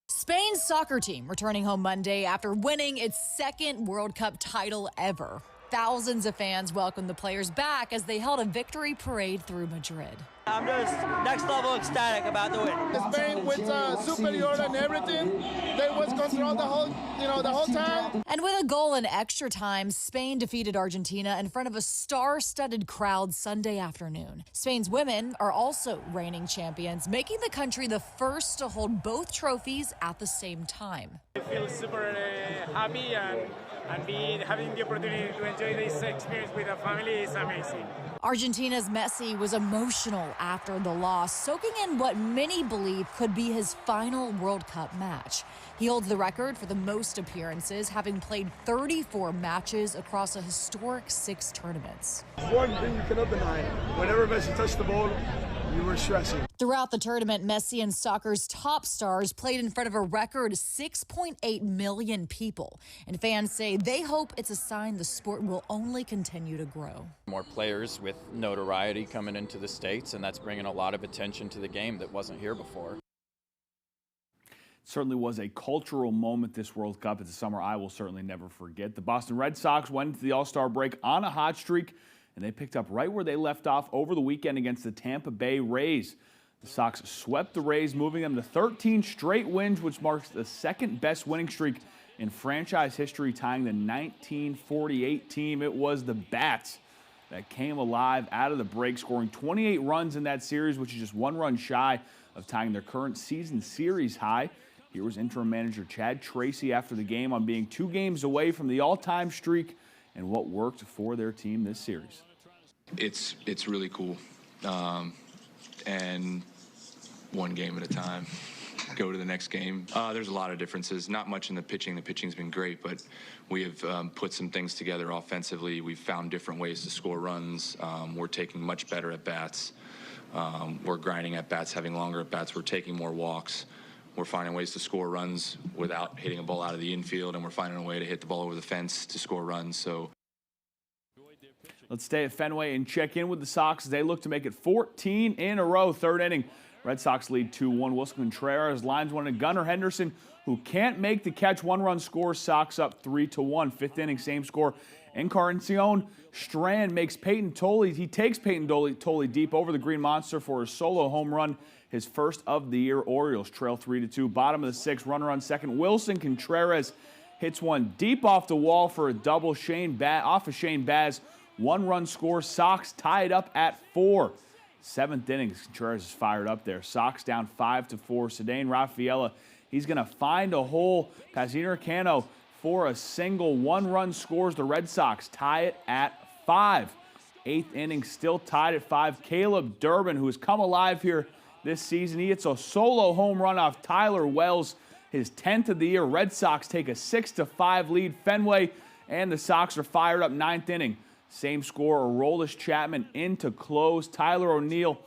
Spain's soccer team returning home Monday after winning its second World Cup title ever. Thousands of fans welcomed the players back as they held a victory parade through Madrid. I'm just next level ecstatic about the win. Spain with superior and everything. They was control the whole time. And with a goal in extra time, Spain defeated Argentina in front of a star-studded crowd Sunday afternoon. Spain's women are also reigning champions, making the country the first to hold both trophies at the same time. I feel super happy and having the opportunity to enjoy this experience with the family is amazing. Argentina's Messi was emotional after the loss, soaking in what many believe could be his final World Cup match. He holds the record for the most appearances, having played 34 matches across a historic 6 tournaments. One thing you cannot deny, whenever Messi touched the ball, you were stressing. Throughout the tournament, Messi and soccer's top stars played in front of a record 6.8 million people. And fans say they hope it's a sign the sport will only continue to grow. More players with notoriety coming into the States, and that's bringing a lot of attention to the game that wasn't here before. Certainly was a cultural moment, this World Cup. It's a summer I will certainly never forget. The Boston Red Sox went into the All-Star break on a hot streak, and they picked up right where they left off over the weekend against the Tampa Bay Rays. The Sox swept the Rays, moving them to 13 straight wins, which marks the second best winning streak in franchise history, tying the 1948 team. It was the Bats that came alive out of the break, scoring 28 runs in that series, which is just 1 run shy of tying their current season series high. Here was interim manager Chad Tracy after the game on being 2 games away from the all-time streak and what worked for their team this series. It's really cool, and 1 game at a time. Go to the next game. There's a lot of differences. Not much in the pitching. The pitching's been great, but we have put some things together offensively. We've found different ways to score runs. We're taking much better at bats. We're grinding at bats, having longer at bats. We're taking more walks. We're finding ways to score runs without hitting a ball out of the infield, and we're finding a way to hit the ball over the fence to score runs. So let's stay at Fenway and check in with the Sox as they look to make it 14 in a row. 3rd inning, Red Sox lead 2-1. Wilson Contreras lines one to Gunnar Henderson, who can't make the catch. 1-run score. Sox up 3-1. 5th inning, same score. Encarnacion Strand makes Peyton Tolley. He takes Peyton Tolley deep over the Green Monster for a solo home run. His first of the year. Orioles trail 3-2. Bottom of the 6th, runner on second. Wilson Contreras hits one deep off the wall for a double. Off of Shane Baz. 1-run score. Sox tied up at 4. 7th inning, Contreras is fired up there. Sox down 5-4. Cedane Rafaela, he's going to find a hole. Pasiner Cano for a single. 1-run scores. The Red Sox tie it at 5. 8th inning, still tied at 5. Caleb Durbin, who has come alive here this season, he hits a solo home run off Tyler Wells, his 10th of the year. Red Sox take a 6-5 lead. Fenway, and the Sox are fired up. 9th inning. Same score, Aroldis Chapman in to close. Tyler O'Neill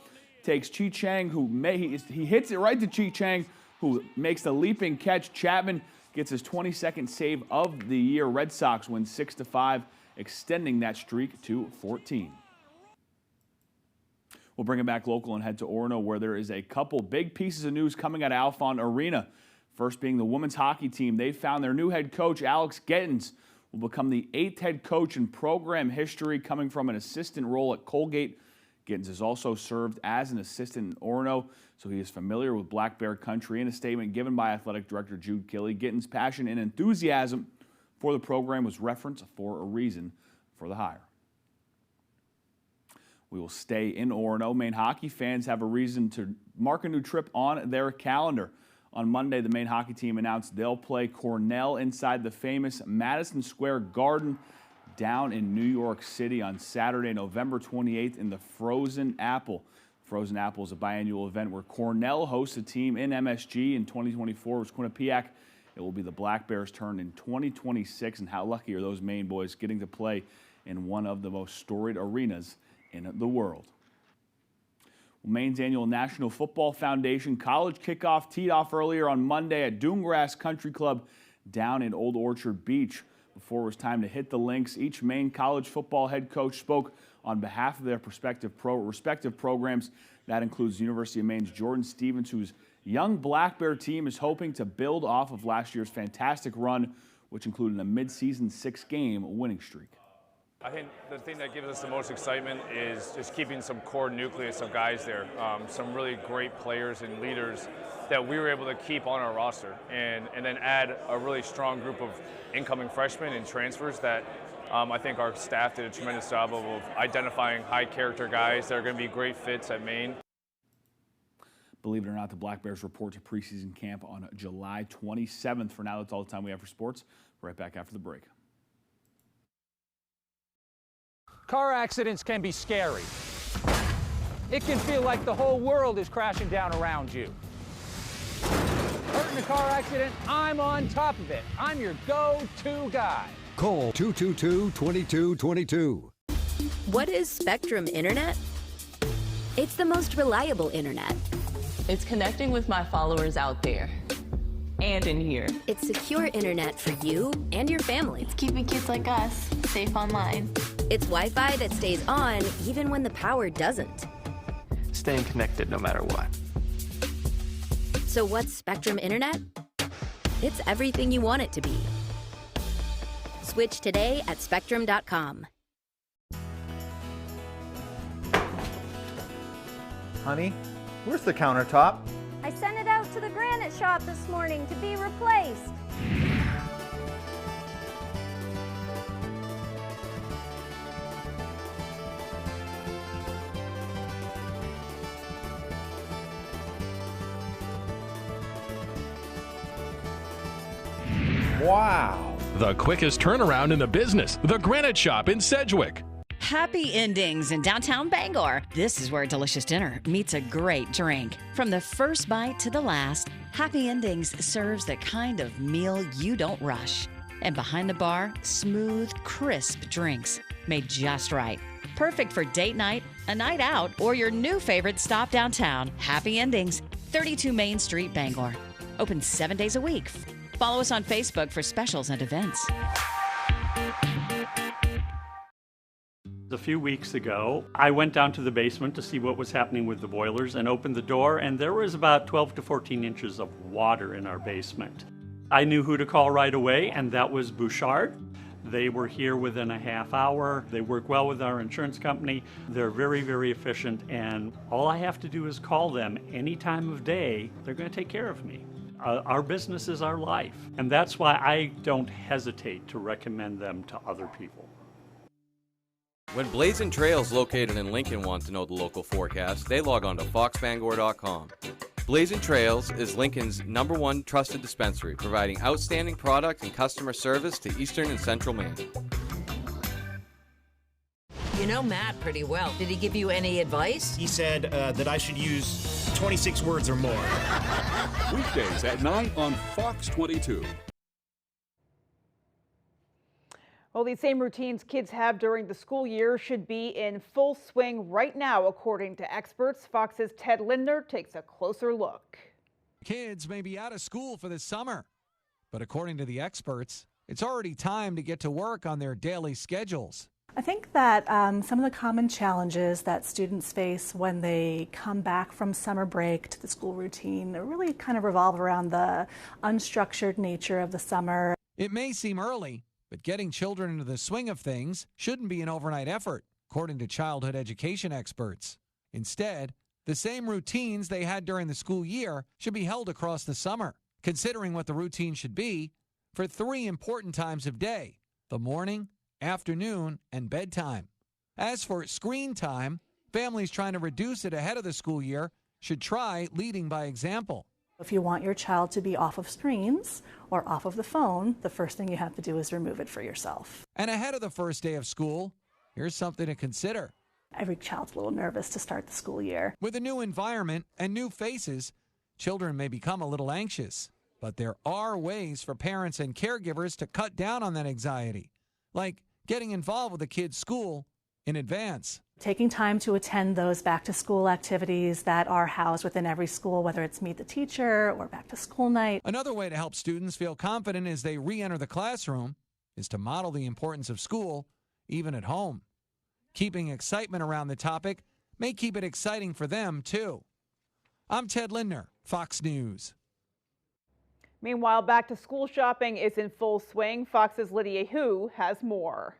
takes Chi Chang, he hits it right to Chi Chang, who makes the leaping catch. Chapman gets his 22nd save of the year. Red Sox win 6-5, extending that streak to 14. We'll bring it back local and head to Orono, where there is a couple big pieces of news coming out of Alphon Arena. First being the women's hockey team. They found their new head coach, Alex Gittins, will become the 8th head coach in program history, coming from an assistant role at Colgate. Gittins has also served as an assistant in Orono, so he is familiar with Black Bear country. In a statement given by athletic director Jude Killey, Gittins' passion and enthusiasm for the program was referenced for a reason for the hire. We will stay in Orono. Maine hockey fans have a reason to mark a new trip on their calendar. On Monday, the Maine hockey team announced they'll play Cornell inside the famous Madison Square Garden. down in New York City on Saturday, November 28th in the Frozen Apple. Frozen Apple is a biannual event where Cornell hosts a team in MSG in 2024 with Quinnipiac. It will be the Black Bears' turn in 2026, and how lucky are those Maine boys getting to play in one of the most storied arenas in the world. Maine's annual National Football Foundation college kickoff teed off earlier on Monday at Doongrass Country Club down in Old Orchard Beach. Before it was time to hit the links, each Maine college football head coach spoke on behalf of their respective programs. That includes the University of Maine's Jordan Stevens, whose young Black Bear team is hoping to build off of last year's fantastic run, which included a mid-season 6-game winning streak. I think the thing that gives us the most excitement is just keeping some core nucleus of guys there, some really great players and leaders that we were able to keep on our roster, and then add a really strong group of incoming freshmen and transfers that I think our staff did a tremendous job of identifying high-character guys that are going to be great fits at Maine. Believe it or not, the Black Bears report to preseason camp on July 27th. For now, that's all the time we have for sports. Right back after the break. Car accidents can be scary. It can feel like the whole world is crashing down around you. Hurt in a car accident, I'm on top of it. I'm your go-to guy. Call 222-2222. What is Spectrum Internet? It's the most reliable internet. It's connecting with my followers out there and in here. It's secure internet for you and your family. It's keeping kids like us safe online. It's Wi-Fi that stays on even when the power doesn't. Staying connected no matter what. So what's Spectrum Internet? It's everything you want it to be. Switch today at spectrum.com. Honey, where's the countertop? I sent it out to the granite shop this morning to be replaced. Wow. The quickest turnaround in the business. The Granite Shop in Sedgwick. Happy Endings in downtown Bangor. This is where a delicious dinner meets a great drink. From the first bite to the last, Happy Endings serves the kind of meal you don't rush. And behind the bar, smooth, crisp drinks made just right. Perfect for date night, a night out, or your new favorite stop downtown. Happy Endings, 32 Main Street, Bangor. Open 7 days a week. Follow us on Facebook for specials and events. A few weeks ago, I went down to the basement to see what was happening with the boilers and opened the door, and there was about 12 to 14 inches of water in our basement. I knew who to call right away, and that was Bouchard. They were here within a half hour. They work well with our insurance company. They're very, very efficient, and all I have to do is call them any time of day. They're going to take care of me. Our business is our life, and that's why I don't hesitate to recommend them to other people. When Blazing Trails located in Lincoln want to know the local forecast, they log on to foxbangor.com. Blazing Trails is Lincoln's #1 trusted dispensary, providing outstanding product and customer service to eastern and central Maine. You know Matt pretty well. Did he give you any advice? He said that I should use 26 words or more. Weekdays at 9 on Fox 22. Well, these same routines kids have during the school year should be in full swing right now, according to experts. Fox's Ted Lindner takes a closer look. Kids may be out of school for the summer, but according to the experts, it's already time to get to work on their daily schedules. I think that some of the common challenges that students face when they come back from summer break to the school routine really kind of revolve around the unstructured nature of the summer. It may seem early, but getting children into the swing of things shouldn't be an overnight effort, according to childhood education experts. Instead, the same routines they had during the school year should be held across the summer, considering what the routine should be for 3 important times of day: the morning, afternoon, and bedtime. As for screen time, families trying to reduce it ahead of the school year should try leading by example. If you want your child to be off of screens or off of the phone, the first thing you have to do is remove it for yourself. And ahead of the first day of school, here's something to consider. Every child's a little nervous to start the school year. With a new environment and new faces, children may become a little anxious. But there are ways for parents and caregivers to cut down on that anxiety, like getting involved with the kid's school in advance. Taking time to attend those back-to-school activities that are housed within every school, whether it's Meet the Teacher or back-to-school night. Another way to help students feel confident as they re-enter the classroom is to model the importance of school, even at home. Keeping excitement around the topic may keep it exciting for them, too. I'm Ted Lindner, Fox News. Meanwhile, back-to-school shopping is in full swing. Fox's Lydia Hu has more.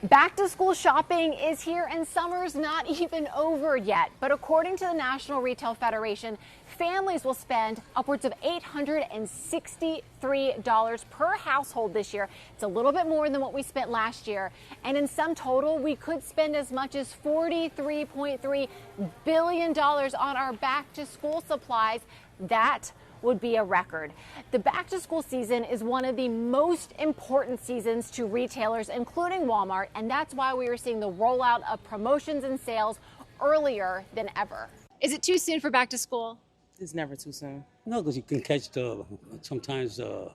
Back to school shopping is here and summer's not even over yet. But according to the National Retail Federation, families will spend upwards of $863 per household this year. It's a little bit more than what we spent last year. And in sum total, we could spend as much as $43.3 billion on our back to school supplies. That would be a record. The back to school season is one of the most important seasons to retailers, including Walmart, and that's why we are seeing the rollout of promotions and sales earlier than ever. Is it too soon for back to school? It's never too soon. No, because you can catch sometimes a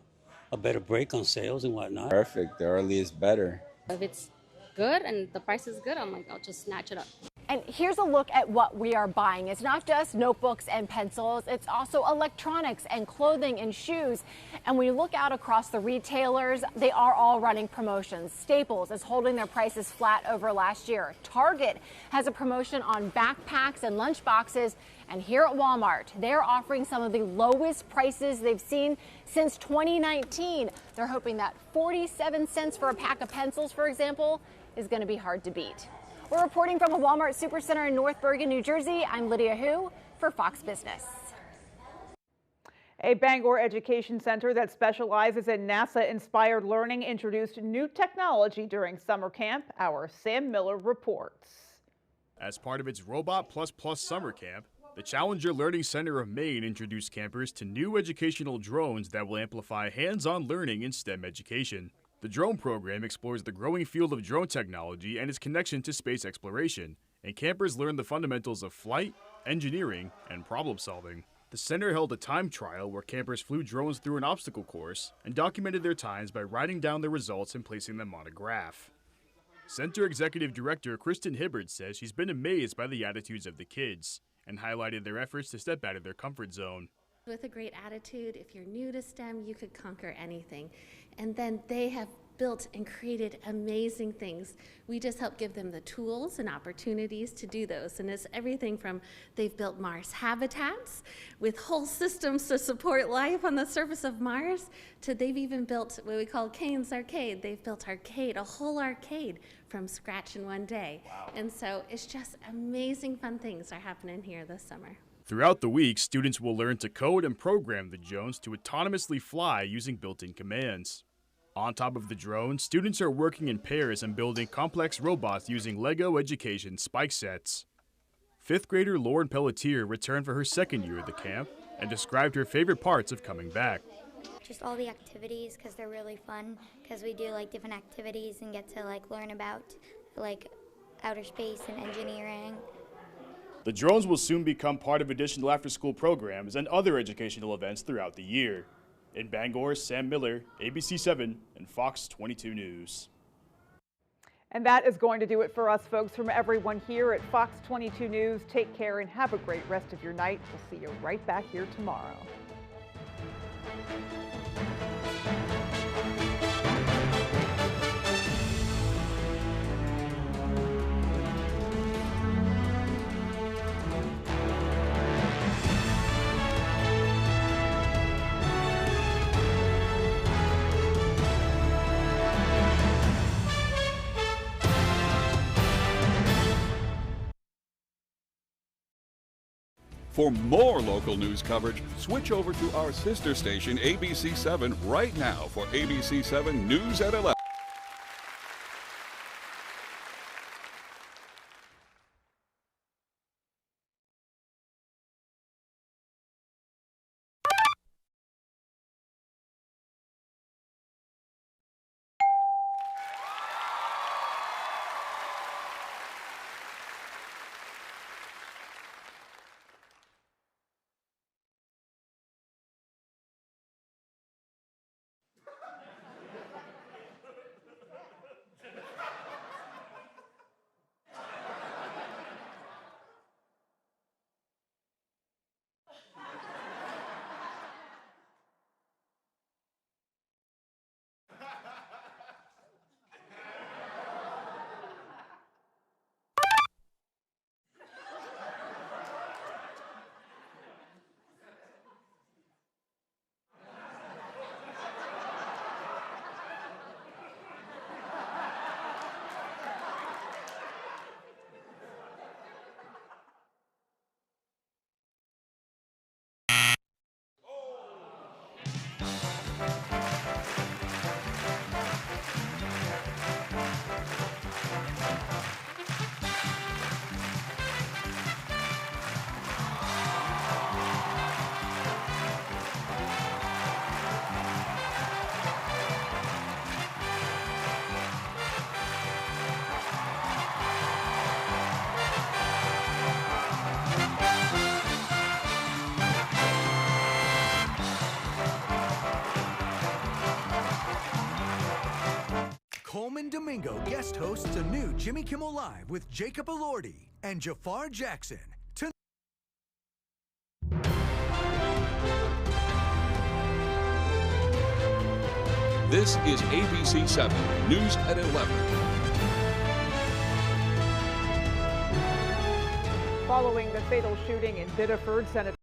better break on sales and whatnot. Perfect. The early is better. If it's good and the price is good, I'm like, I'll just snatch it up. And here's a look at what we are buying. It's not just notebooks and pencils, it's also electronics and clothing and shoes. And when you look out across the retailers, they are all running promotions. Staples is holding their prices flat over last year. Target has a promotion on backpacks and lunch boxes. And here at Walmart, they're offering some of the lowest prices they've seen since 2019. They're hoping that 47 cents for a pack of pencils, for example, is going to be hard to beat. We're reporting from a Walmart Supercenter in North Bergen, New Jersey. I'm Lydia Hu for Fox Business. A Bangor education center that specializes in NASA-inspired learning introduced new technology during summer camp. Our Sam Miller reports. As part of its Robot Plus Plus summer camp, the Challenger Learning Center of Maine introduced campers to new educational drones that will amplify hands-on learning in STEM education. The drone program explores the growing field of drone technology and its connection to space exploration, and campers learn the fundamentals of flight, engineering, and problem solving. The center held a time trial where campers flew drones through an obstacle course and documented their times by writing down their results and placing them on a graph. Center Executive Director Kristen Hibbard says she's been amazed by the attitudes of the kids and highlighted their efforts to step out of their comfort zone. With a great attitude, if you're new to STEM, you could conquer anything. And then they have built and created amazing things. We just help give them the tools and opportunities to do those. And it's everything from they've built Mars habitats with whole systems to support life on the surface of Mars, to they've even built what we call Kane's Arcade. They've built a whole arcade from scratch in one day. Wow. And so it's just amazing fun things are happening here this summer. Throughout the week, students will learn to code and program the drones to autonomously fly using built-in commands. On top of the drone, students are working in pairs and building complex robots using LEGO Education spike sets. Fifth grader Lauren Pelletier returned for her second year at the camp and described her favorite parts of coming back. Just all the activities, because they're really fun, because we do like different activities and get to like learn about like outer space and engineering. The drones will soon become part of additional after-school programs and other educational events throughout the year. In Bangor, Sam Miller, ABC 7 and Fox 22 News. And that is going to do it for us, folks. From everyone here at Fox 22 News, take care and have a great rest of your night. We'll see you right back here tomorrow. For more local news coverage, switch over to our sister station, ABC 7, right now for ABC 7 News at 11. also guest hosts a new Jimmy Kimmel Live with Jacob Elordi and Jafar Jackson. This is ABC 7 News at 11. Following the fatal shooting in Biddeford, Senator